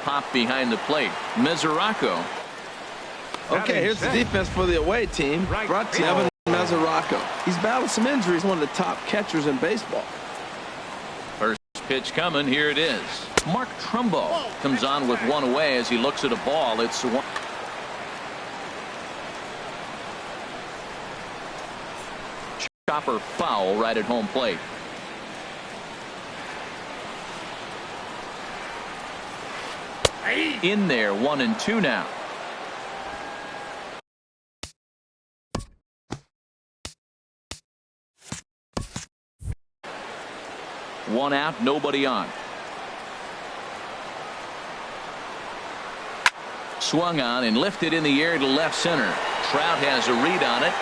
pop behind the plate. Mizuraco. Okay, here's the defense for the away team. Brought to Evan Mizuraco. He's battled some injuries. One of the top catchers in baseball. First pitch coming. Here it is. Mark Trumbo comes on with one away as he looks at a ball. It's one. Chopper foul right at home plate. In there, 1-2 now. One out, nobody on. Swung on and lifted in the air to left center. Trout has a read on it.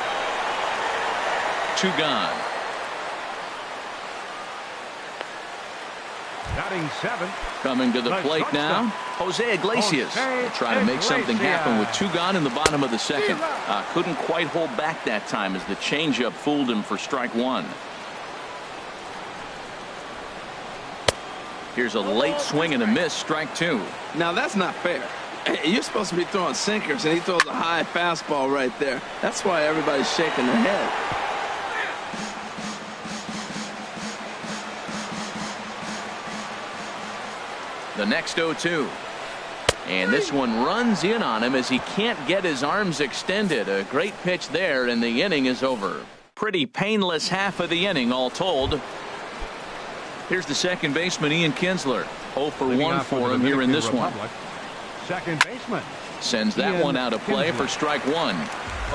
2 gone. Batting 7. Coming to the plate now, Jose Iglesias. Trying to make something happen with 2 gone in the bottom of the second. Couldn't quite hold back that time as the changeup fooled him for strike 1. Here's a late swing and a miss, strike 2. Now that's not fair. You're supposed to be throwing sinkers, and he throws a high fastball right there. That's why everybody's shaking their head. The next 0-2. And this one runs in on him as he can't get his arms extended. A great pitch there, and the inning is over. Pretty painless half of the inning, all told. Here's the second baseman, Ian Kinsler. 0 for 1 for him here in this one. Second baseman. Sends that one out of play for strike 1.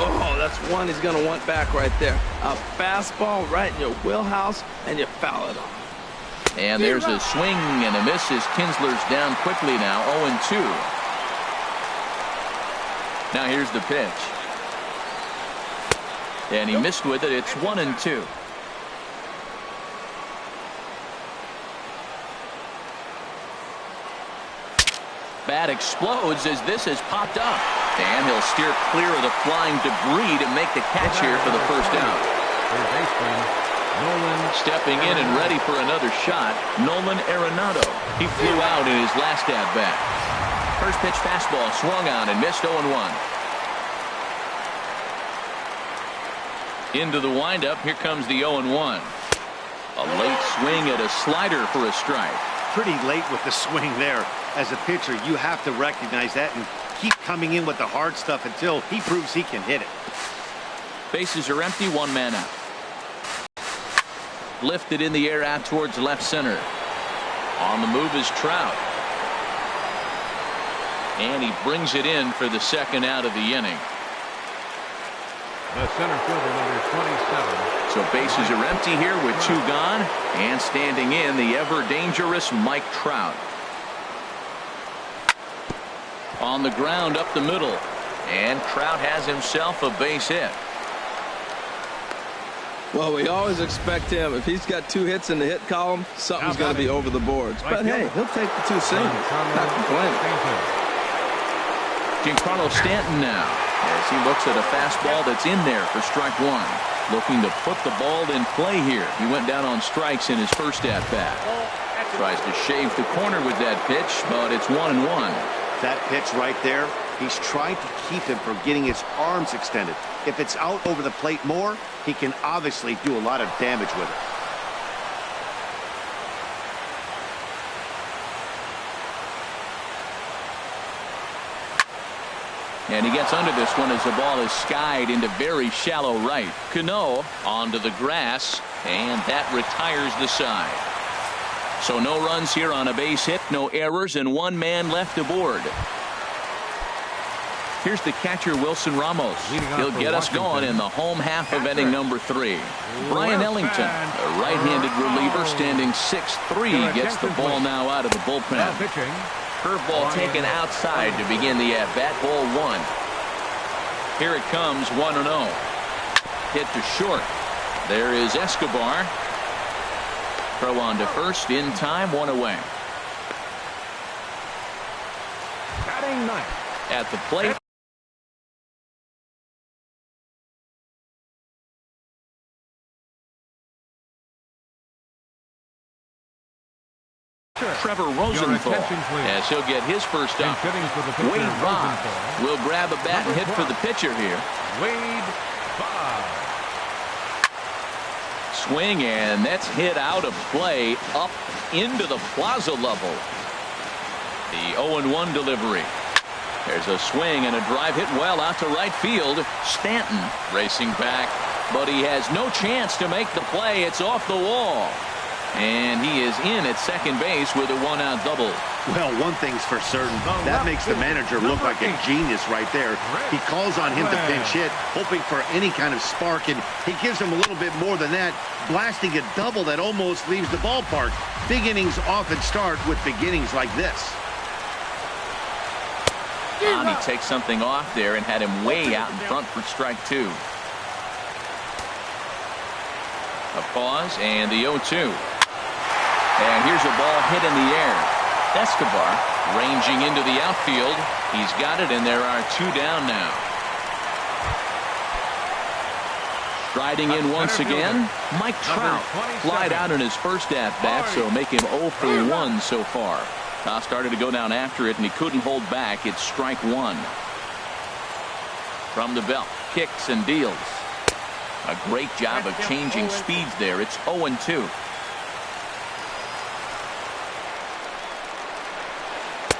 Oh, that's one he's going to want back right there. A fastball right in your wheelhouse, and you foul it off. And there's a swing and a miss as Kinsler's down quickly now, 0-2. Now here's the pitch. And he missed with it. It's 1-2. Bat explodes as this has popped up. And he'll steer clear of the flying debris to make the catch here for the first out. Stepping in and ready for another shot, Nolan Arenado. He flew out in his last at-bat. First pitch fastball swung on and missed 0-1. Into the windup, here comes the 0-1. A late swing at a slider for a strike. Pretty late with the swing there. As a pitcher, you have to recognize that and keep coming in with the hard stuff until he proves he can hit it. Bases are empty, 1 man out. Lifted in the air out towards left center. On the move is Trout. And he brings it in for the second out of the inning. The center fielder, number 27. So bases are empty here with 2 gone. And standing in, the ever-dangerous Mike Trout. On the ground up the middle. And Trout has himself a base hit. Well, we always expect him. If he's got 2 hits in the hit column, something's going to be over the boards. But hey, he'll take the 2 singles. Not complaining. Giancarlo Stanton now, as he looks at a fastball that's in there for strike 1. Looking to put the ball in play here. He went down on strikes in his first at-bat. Tries to shave the corner with that pitch, but it's 1-1. That pitch right there, he's trying to keep him from getting his arms extended. If it's out over the plate more, he can obviously do a lot of damage with it. And he gets under this one as the ball is skied into very shallow right. Cano onto the grass, and that retires the side. So no runs here on a base hit, no errors, and 1 man left aboard. Here's the catcher, Wilson Ramos. He'll get us going in the home half of inning number 3. Brian Ellington, a right-handed reliever standing 6'3", gets the ball now out of the bullpen. Curveball taken outside to begin the at-bat. Ball 1. Here it comes, 1-0. Hit to short. There is Escobar. Throw on to first in time, 1 away. Batting 9th. At the plate. Trevor Rosenthal, as he'll get his first up. Wade Boggs will grab a bat and hit for the pitcher here. Wade Boggs. Swing, and that's hit out of play up into the plaza level. The 0-1 delivery. There's a swing and a drive hit well out to right field. Stanton racing back, but he has no chance to make the play. It's off the wall. And he is in at second base with a one-out double. Well, one thing's for certain. That makes the manager look like a genius right there. He calls on him to pinch hit, hoping for any kind of spark, and he gives him a little bit more than that, blasting a double that almost leaves the ballpark. Big innings often start with beginnings like this. And he takes something off there and had him way out in front for strike two. A pause and the 0-2. And here's a ball hit in the air. Escobar ranging into the outfield. He's got it, and there are two down now. Striding in once again, Mike Trout flied out in his first at-bat, so make him 0 for 1 so far. Now started to go down after it, and he couldn't hold back. It's strike one. From the belt, kicks and deals. A great job of changing speeds there. It's 0-2.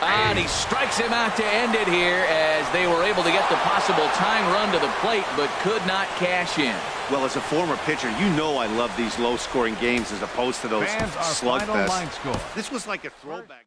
And he strikes him out to end it here, as they were able to get the possible tying run to the plate, but could not cash in. Well, as a former pitcher, you know I love these low-scoring games as opposed to those slugfests. This was like a throwback.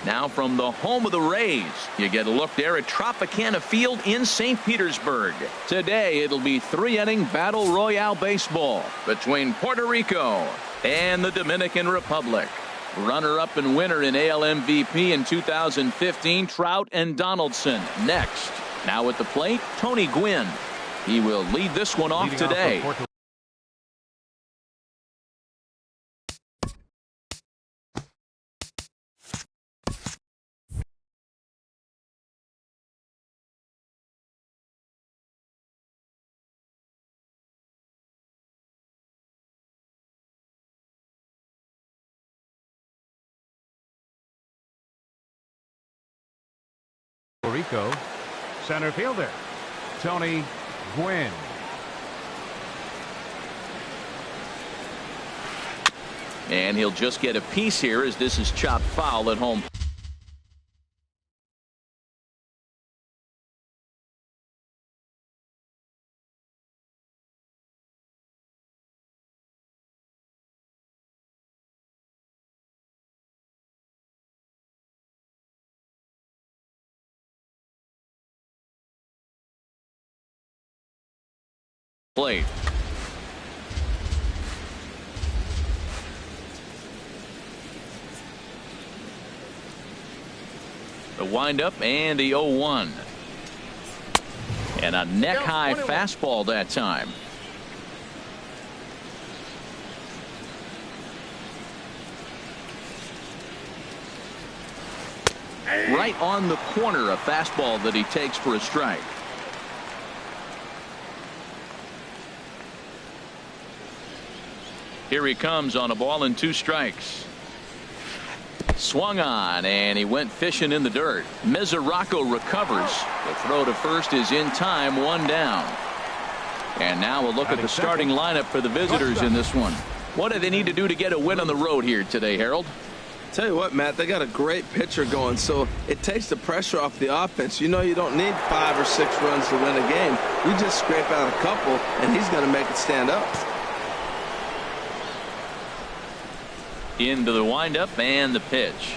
Now from the home of the Rays, you get a look there at Tropicana Field in St. Petersburg. Today it'll be 3-inning Battle Royale baseball between Puerto Rico and the Dominican Republic. Runner-up and winner in AL MVP in 2015, Trout and Donaldson. Next, now at the plate, Tony Gwynn. He will lead this one off today. Rico, center fielder, Tony Gwynn. And he'll just get a piece here as this is chopped foul at home. Plate. The windup and the 0-1. And a neck-high fastball that time. Right on the corner, a fastball that he takes for a strike. Here he comes on a ball and 2 strikes. Swung on, and he went fishing in the dirt. Mesoraco recovers. The throw to first is in time, 1 down. And now we'll look at the starting lineup for the visitors in this one. What do they need to do to get a win on the road here today, Harold? Tell you what, Matt, they got a great pitcher going, so it takes the pressure off the offense. You know you don't need 5 or 6 runs to win a game. You just scrape out a couple, and he's going to make it stand up. Into the windup and the pitch.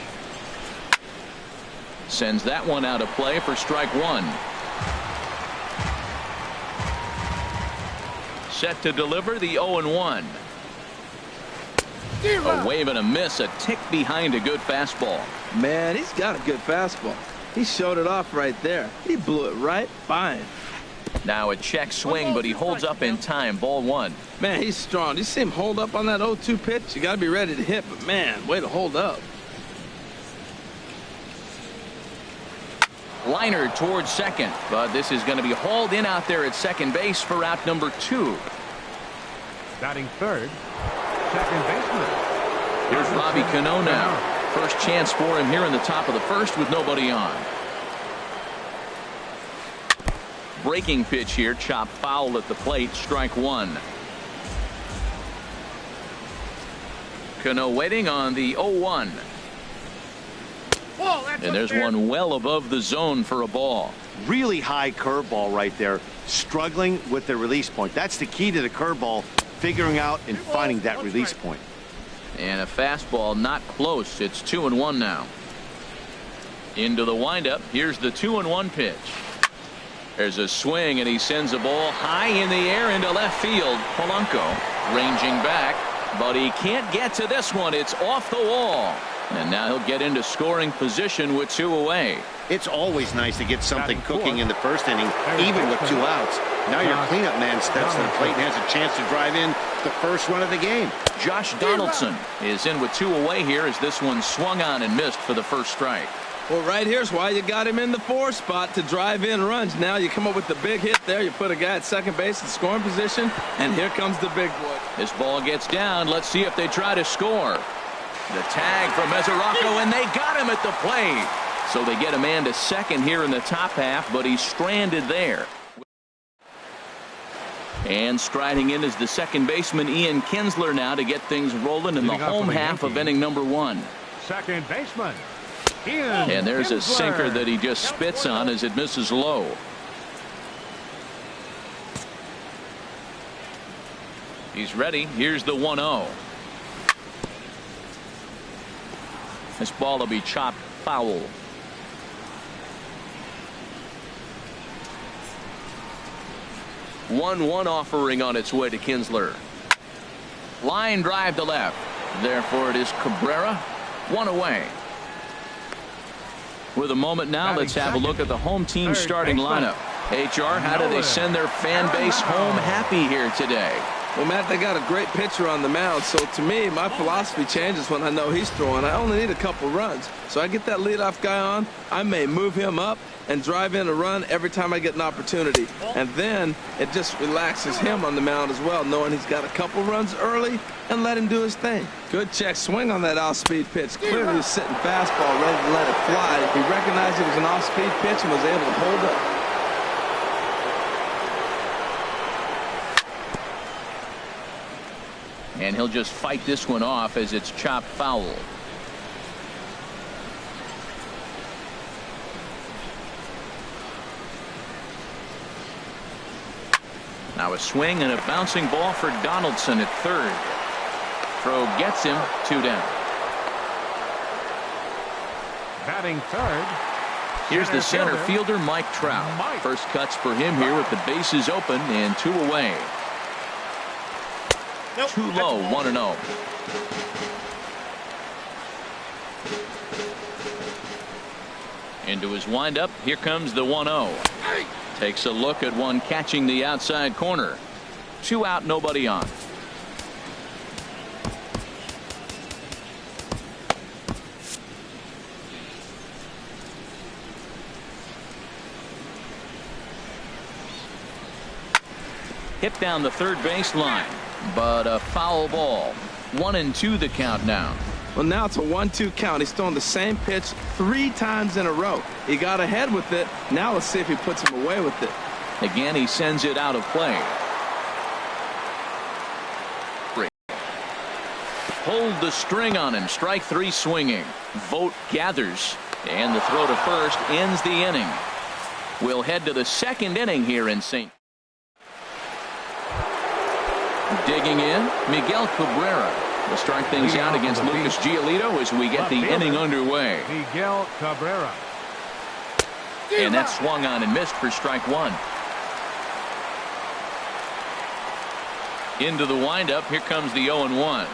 Sends that one out of play for strike 1. Set to deliver the 0-1. A wave and a miss, a tick behind a good fastball. Man, he's got a good fastball. He showed it off right there. He blew it right fine. Now a check swing, but he holds up in time. Ball 1. Man, he's strong. You see him hold up on that 0-2 pitch? You got to be ready to hit, but man, way to hold up. Liner towards second, but this is going to be hauled in out there at second base for out number 2. Batting third, second baseman. Here's Robbie Cano now. First chance for him here in the top of the first with nobody on. Breaking pitch here, chopped foul at the plate, strike 1. Cano waiting on the 0-1. And there's one well above the zone for a ball. Really high curveball right there, struggling with the release point. That's the key to the curveball, figuring out and finding that release point. And a fastball not close. It's 2-1 now. Into the windup. Here's the 2-1 pitch. There's a swing, and he sends a ball high in the air into left field. Polanco ranging back, but he can't get to this one. It's off the wall. And now he'll get into scoring position with 2 away. It's always nice to get something cooking in the first inning, even with 2 outs. Now your cleanup man steps to the plate and has a chance to drive in the first run of the game. Josh Donaldson is in with 2 away here as this one swung on and missed for the first strike. Well, right here's why you got him in the 4 spot to drive in runs. Now you come up with the big hit there. You put a guy at second base in scoring position, and here comes the big boy. This ball gets down. Let's see if they try to score. The tag from Mesoraco, and they got him at the plate. So they get a man to second here in the top half, but he's stranded there. And striding in is the second baseman, Ian Kinsler, now to get things rolling in the home half of inning number 1. Second baseman, Ian And there's a Kinsler. sinker that he just spits on as it misses low. He's ready. Here's the 1-0. This ball will be chopped foul. One offering on its way to Kinsler. Line drive to left. Therefore, it is Cabrera. One away. With a moment now, let's have a look at the home team starting lineup. HR, how do they send their fan base home happy here today? Well, Matt, they got a great pitcher on the mound, so to me, my philosophy changes when I know he's throwing. I only need a couple runs. So I get that leadoff guy on, I may move him up and drive in a run every time I get an opportunity. And then it just relaxes him on the mound as well, knowing he's got a couple runs early and let him do his thing. Good check swing on that off-speed pitch. Clearly he's sitting fastball ready to let it fly. He recognized it was an off-speed pitch and was able to hold up. And he'll just fight this one off as it's chopped foul. Now a swing and a bouncing ball for Donaldson at third. Throw gets him, 2 down. Batting third. Here's the center fielder, Mike Trout. First cuts for him here with the bases open and 2 away. Too low, 1-0. Into his windup, here comes the 1-0. Takes a look at one catching the outside corner. 2 out, nobody on. Hit down the third base line. But a foul ball. 1-2 the count now. Well, now it's a 1-2 count. He's thrown the same pitch 3 times in a row. He got ahead with it. Now let's see if he puts him away with it. Again, he sends it out of play. Hold the string on him. Strike 3 swinging. Vote gathers. And the throw to first ends the inning. We'll head to the second inning here in St. Digging in, Miguel Cabrera will start things out against Lucas Giolito as we get the inning underway. Miguel Cabrera. And that swung on and missed for strike 1. Into the windup, here comes the 0-1.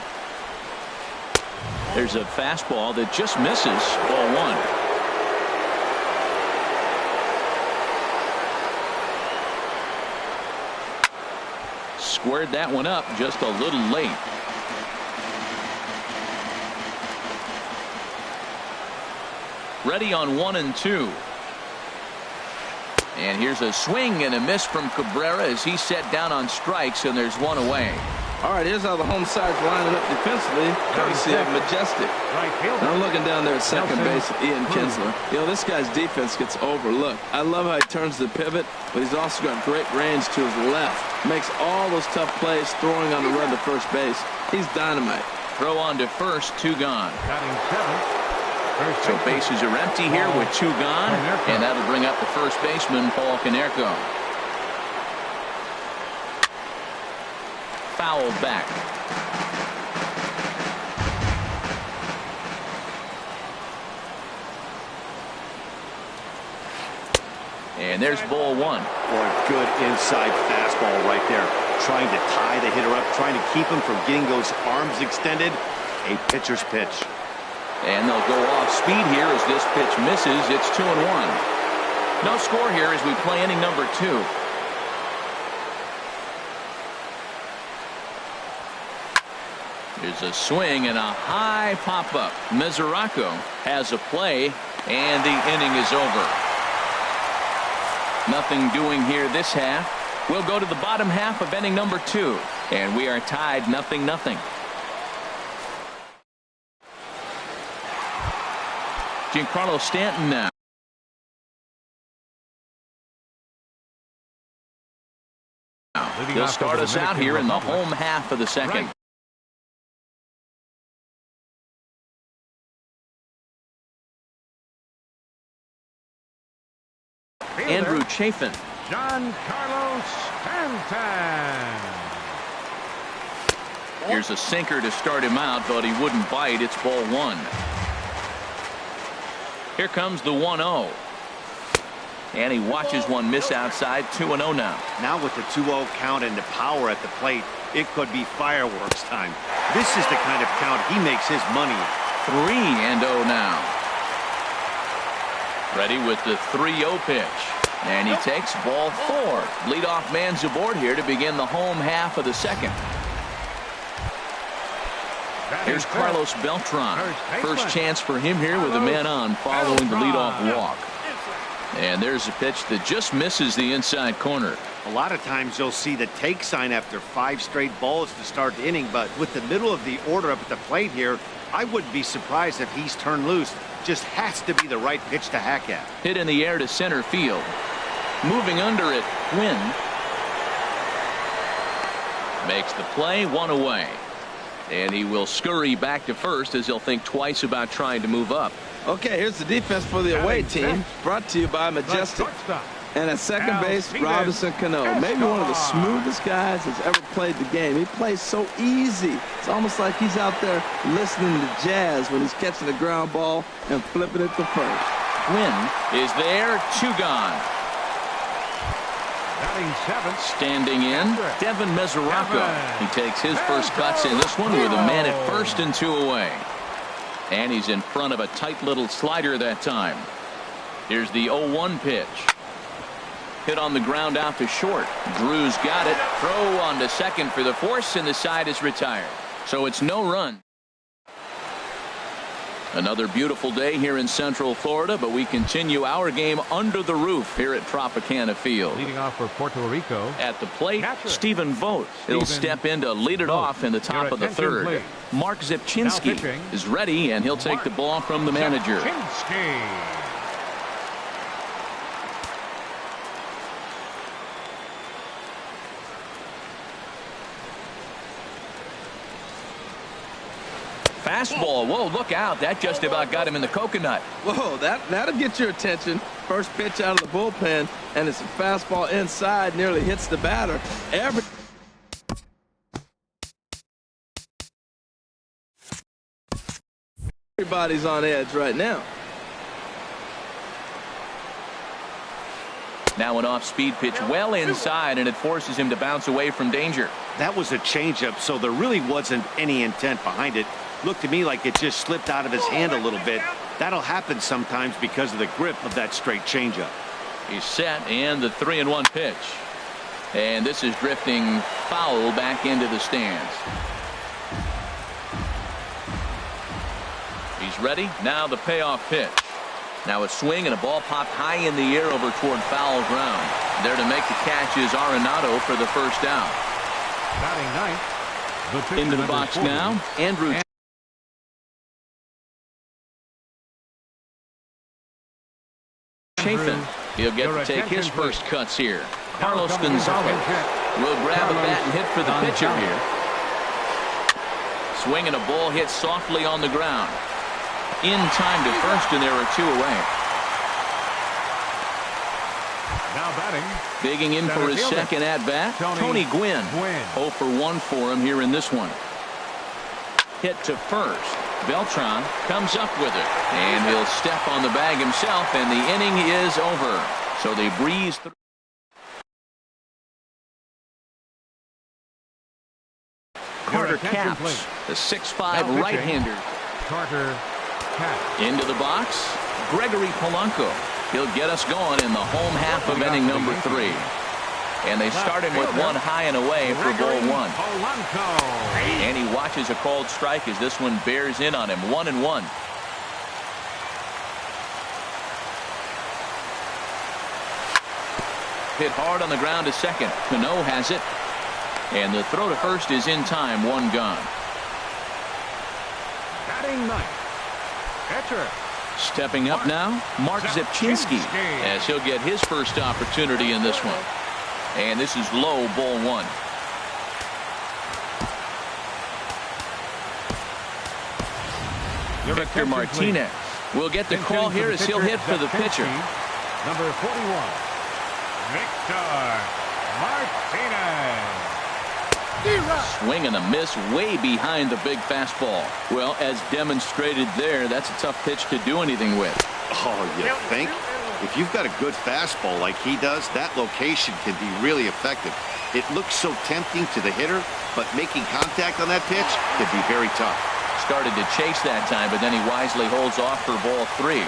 There's a fastball that just misses, ball 1. Squared that one up just a little late. Ready on 1-2. And here's a swing and a miss from Cabrera as he's set down on strikes, and there's 1 away. All right, here's how the home side's lining up defensively, courtesy of Majestic. And I'm looking down there at second base, Ian Kinsler. You know, this guy's defense gets overlooked. I love how he turns the pivot, but he's also got great range to his left. Makes all those tough plays throwing on the run to first base. He's dynamite. Throw on to first, 2 gone. So bases are empty here with 2 gone, and that'll bring up the first baseman, Paul Konerko. Foul back. And there's ball 1. Boy, good inside fastball right there. Trying to tie the hitter up, trying to keep him from getting those arms extended. A pitcher's pitch. And they'll go off speed here as this pitch misses. It's 2-1. No score here as we play inning number 2. There's a swing and a high pop-up. Mesoraco has a play, and the inning is over. Nothing doing here this half. We'll go to the bottom half of inning number 2, and we are tied 0-0. Giancarlo Stanton now. He'll start us out here in the home half of the second. Andrew Chafin. Giancarlo Stanton. Here's a sinker to start him out, but he wouldn't bite. It's ball 1. Here comes the 1-0. And he watches one miss outside. 2-0 now. Now with the 2-0 count and the power at the plate, it could be fireworks time. This is the kind of count he makes his money in. 3-0 now. Ready with the 3-0 pitch. And he takes ball 4. Leadoff man's aboard here to begin the home half of the second. Here's Carlos Beltran. First chance for him here with a man on following the leadoff walk. And there's a pitch that just misses the inside corner. A lot of times you'll see the take sign after 5 straight balls to start the inning, but with the middle of the order up at the plate here, I wouldn't be surprised if he's turned loose. Just has to be the right pitch to hack at. Hit in the air to center field. Moving under it, Quinn makes the play, 1 away. And he will scurry back to first as he'll think twice about trying to move up. Okay, here's the defense for the away team, brought to you by Majestic. And at second base, Robinson Cano. Maybe one of the smoothest guys that's ever played the game. He plays so easy. It's almost like he's out there listening to jazz when he's catching the ground ball and flipping it to first. Quinn is there, 2 gone. Standing in, Devin Mesoraco. He takes his first cuts in this one with a man at first and 2 away. And he's in front of a tight little slider that time. Here's the 0-1 pitch. Hit on the ground out to short. Drew's got it. Throw on to second for the force, and the side is retired. So it's no run. Another beautiful day here in Central Florida, but we continue our game under the roof here at Tropicana Field. Leading off for Puerto Rico. At the plate, Stephen Vogt. He'll step in to lead it off in the top of the third. Please. Mark Zipchinski is ready, and he'll take the ball from the manager. Fastball. Whoa, look out. That just about got him in the coconut. Whoa, that'll get your attention. First pitch out of the bullpen, and it's a fastball inside, nearly hits the batter. Everybody's on edge right now. Now an off-speed pitch well inside, and it forces him to bounce away from danger. That was a changeup, so there really wasn't any intent behind it. Looked to me like it just slipped out of his hand a little bit. That'll happen sometimes because of the grip of that straight changeup. He's set, and the 3-1 pitch. And this is drifting foul back into the stands. He's ready. Now the payoff pitch. Now a swing and a ball popped high in the air over toward foul ground. There to make the catch is Arenado for the first out. Batting ninth. Into the box 40. Now, Andrew Chafin. He'll get to take his first cuts here. Carlos Gonzalez will grab a bat and hit for the pitcher here. Swing and a ball hit softly on the ground. In time to first, and there are 2 away. Now batting. Digging in for his second at-bat, Tony Gwynn. 0 for 1 for him here in this one. Hit to first. Beltran comes up with it, and he'll step on the bag himself, and the inning is over. So they breeze through. Carter Capps, the 6'5" right-hander. Carter Capps. Into the box, Gregory Polanco. He'll get us going in the home half of inning number 3. And they start him with one high and away for ball 1. And he watches a called strike as this one bears in on him. 1-1. Hit hard on the ground to second. Cano has it. And the throw to first is in time. 1 gone. Batting ninth. Catcher. Stepping up now, Mark Zipchinski, as he'll get his first opportunity in this one. And this is low, ball 1. Victor Martinez will get the call here as he'll hit for the pitcher. Number 41, Victor Martinez. Swing and a miss way behind the big fastball. Well, as demonstrated there, that's a tough pitch to do anything with. Oh, you think? If you've got a good fastball like he does, that location can be really effective. It looks so tempting to the hitter, but making contact on that pitch can be very tough. Started to chase that time, but then he wisely holds off for ball 3.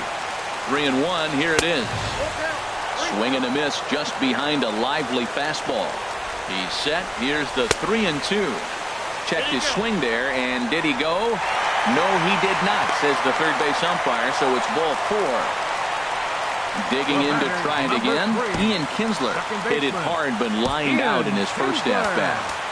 3-1, here it is. Swing and a miss just behind a lively fastball. He's set. Here's the 3-2. Checked his swing there, and did he go? No, he did not, says the third base umpire, so it's ball 4. Digging in to try it again. Ian Kinsler hit it hard, but lined out in his first at-bat.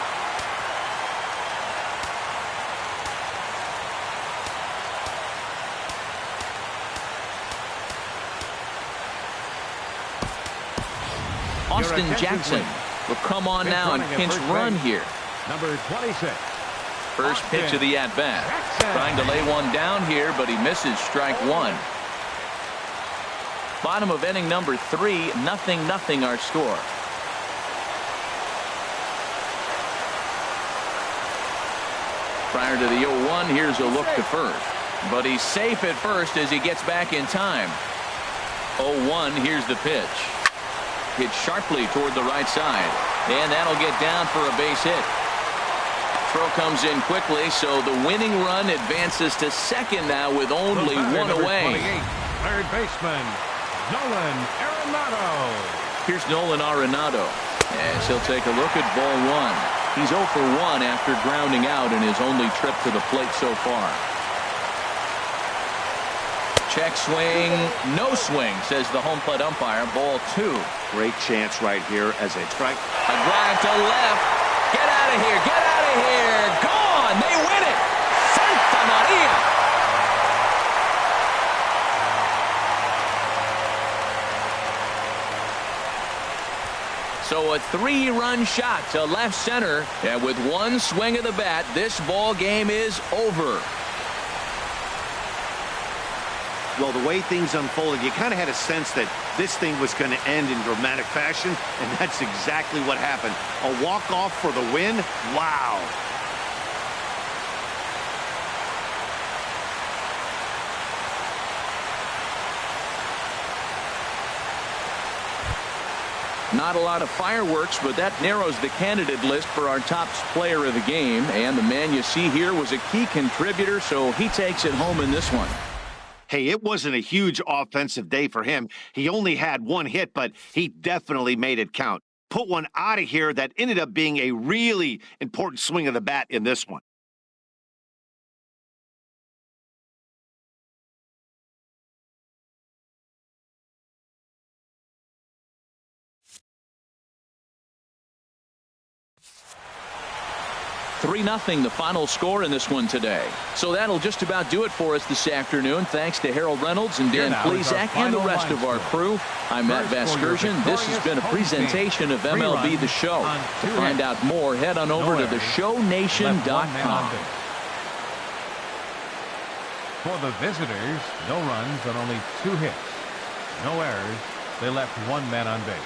Austin Jackson will come on now and pinch run here. Number 26. First pitch of the at-bat. Trying to lay one down here, but he misses strike 1. Bottom of inning number 3, 0-0 our score. Prior to the 0-1, here's a look to first. But he's safe at first as he gets back in time. 0-1, here's the pitch. Hit sharply toward the right side. And that'll get down for a base hit. Throw comes in quickly, so the winning run advances to second now with only one away. Third baseman, Nolan Arenado. Here's Nolan Arenado as he'll take a look at ball 1. He's 0 for 1 after grounding out in his only trip to the plate so far. Check swing, no swing, says the home plate umpire. Ball 2. Great chance right here as a strike. A drive to left. Get out of here. Get out of here. Gone. They win it. Santa Maria. So a 3-run shot to left center. And with one swing of the bat, this ball game is over. Well, the way things unfolded, you kind of had a sense that this thing was going to end in dramatic fashion, and that's exactly what happened. A walk-off for the win? Wow. Not a lot of fireworks, but that narrows the candidate list for our top player of the game. And the man you see here was a key contributor, so he takes it home in this one. Hey, it wasn't a huge offensive day for him. He only had one hit, but he definitely made it count. Put one out of here that ended up being a really important swing of the bat in this one. (3-0) the final score in this one today. So that'll just about do it for us this afternoon. Thanks to Harold Reynolds and Dan Plesac and the rest of our crew. I'm Matt Vasgersian. This has been a presentation of MLB The Show. To find out more, head on over to theshownation.com. For the visitors, no runs on only 2 hits. No errors. They left 1 man on base.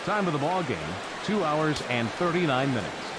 Time of the ball game, 2 hours and 39 minutes.